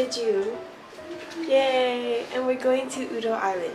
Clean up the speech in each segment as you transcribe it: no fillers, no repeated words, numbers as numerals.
Jeju. Yay! And we're going to Udo Island.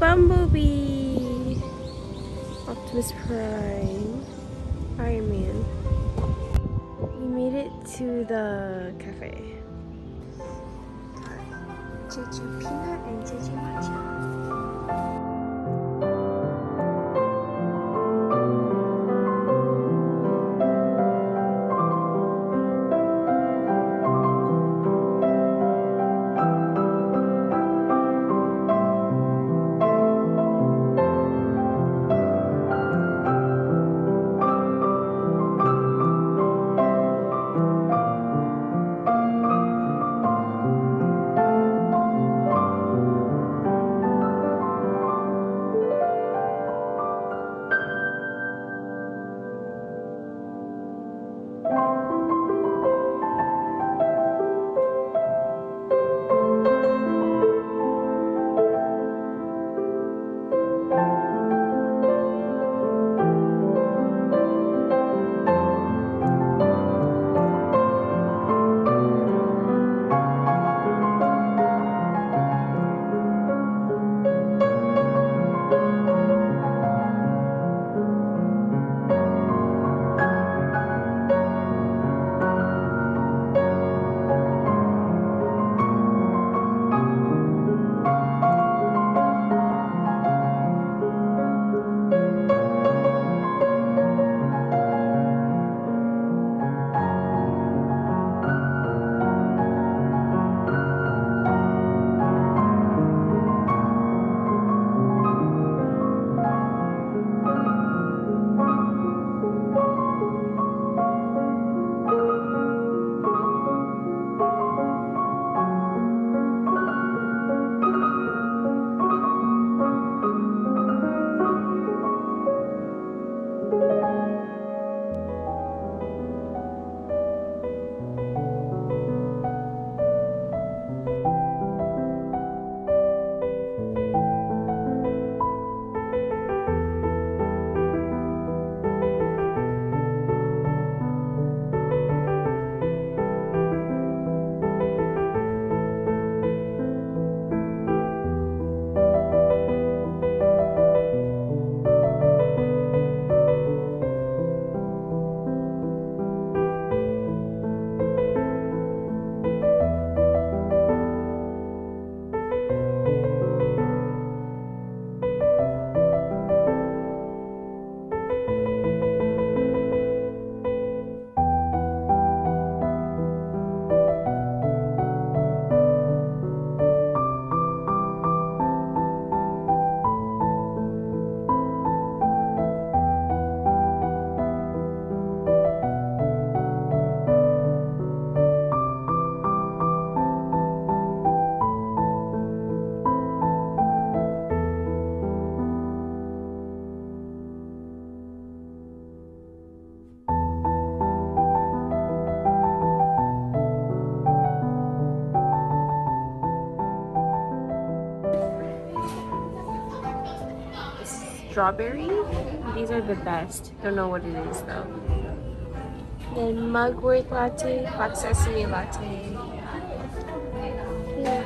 Bumblebee! Optimus Prime. Iron Man. We made it to the cafe. Jeju peanut and Jeju matcha. strawberry. These are the best. Don't know what it is though. Then mugwort latte, hot sesame latte. Yeah.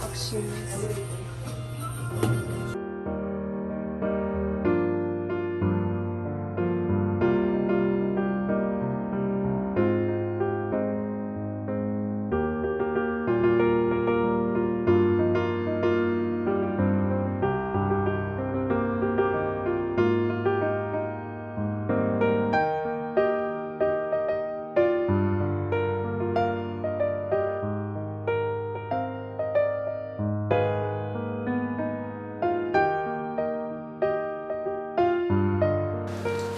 Options.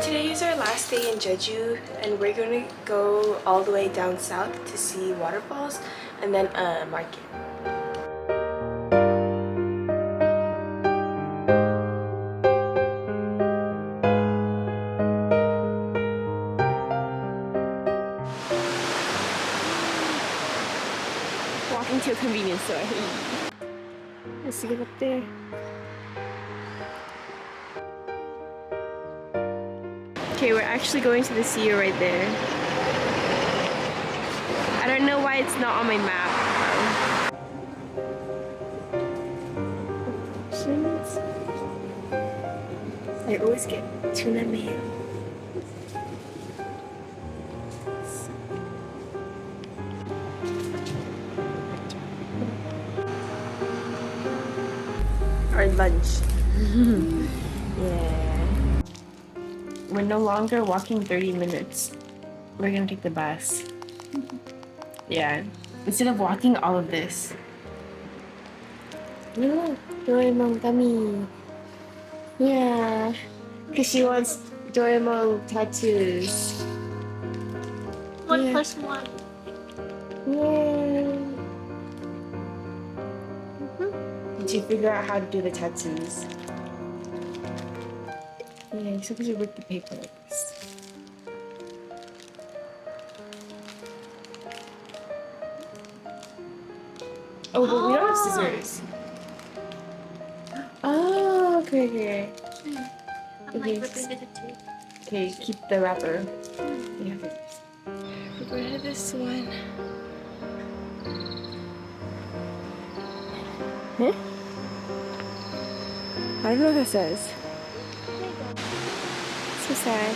Today is our last day in Jeju, and we're gonna go all the way down south to see waterfalls and then a market. Walking to a convenience store. Let's get up there. Okay, we're actually going to the sea right there. I don't know why it's not on my map. I always get tuna mayo. Our lunch. Yeah. We're no longer walking 30 minutes. We're gonna take the bus. Yeah. Instead of walking all of this. Look, Doraemon gummy. Yeah. Because she wants Doraemon tattoos. 1 plus 1. Yeah. Did you figure out how to do the tattoos? Yeah, you're supposed to rip the paper like this. Oh, but we don't have scissors. Oh, okay. I'm like ripping the tattoo. Okay, keep the wrapper. Yeah. We're going to this one. Huh? I don't know what that says. So sad.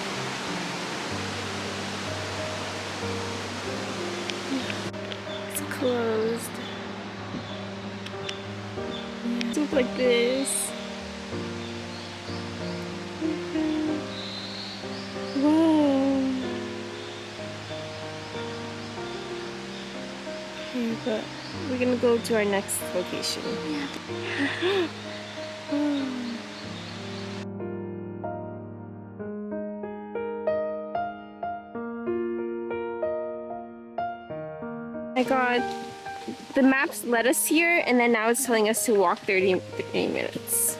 It's closed. It looks like this. Wow. Okay, but we're gonna go to our next location. My god, the maps led us here and then now it's telling us to walk 30 minutes.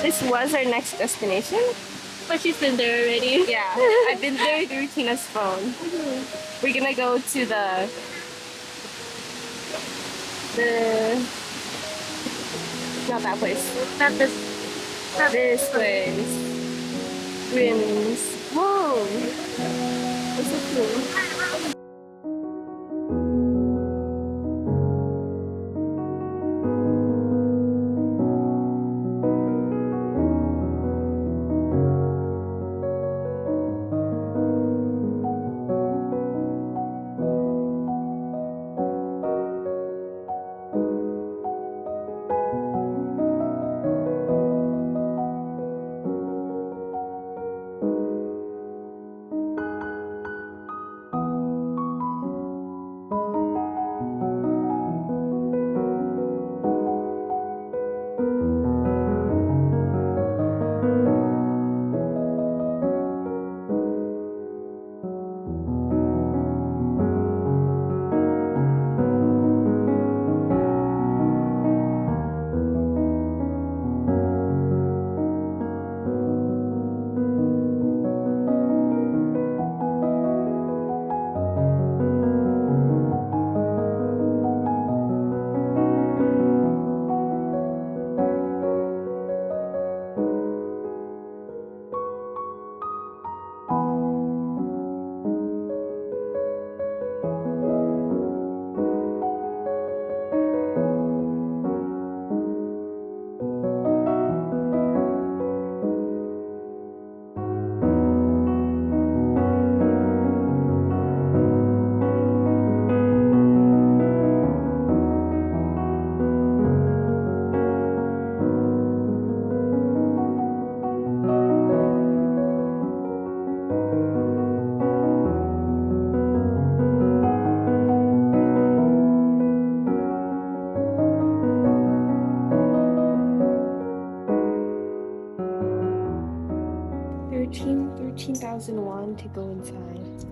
This was our next destination. But she's been there already. Yeah, I've been there through Tina's phone. We're gonna go to the not that place. Not this. Not This place. Grimm's. Whoa! That's so cool. $13,000 to go inside.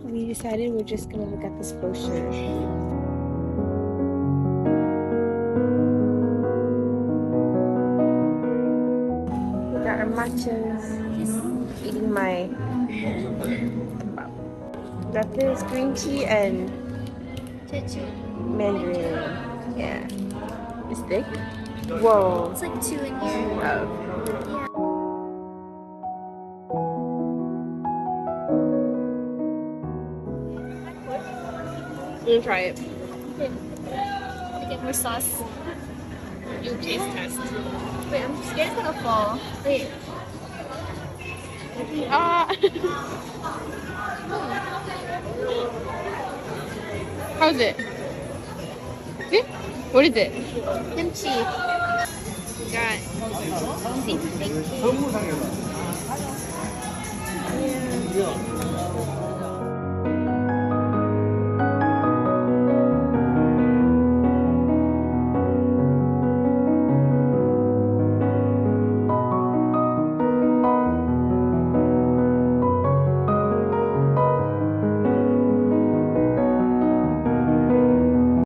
We decided we're just gonna look at this brochure. We got our matchas. Eating my got this green tea and Jeju. mandarin. Yeah. It's thick. Whoa. It's like 2 in here. Oh. We'll try it. Okay. To get more sauce. You taste test. Wait, I'm scared it's gonna fall. Wait. Ah. How's it? See? What is it? Kimchi. Got Thank you.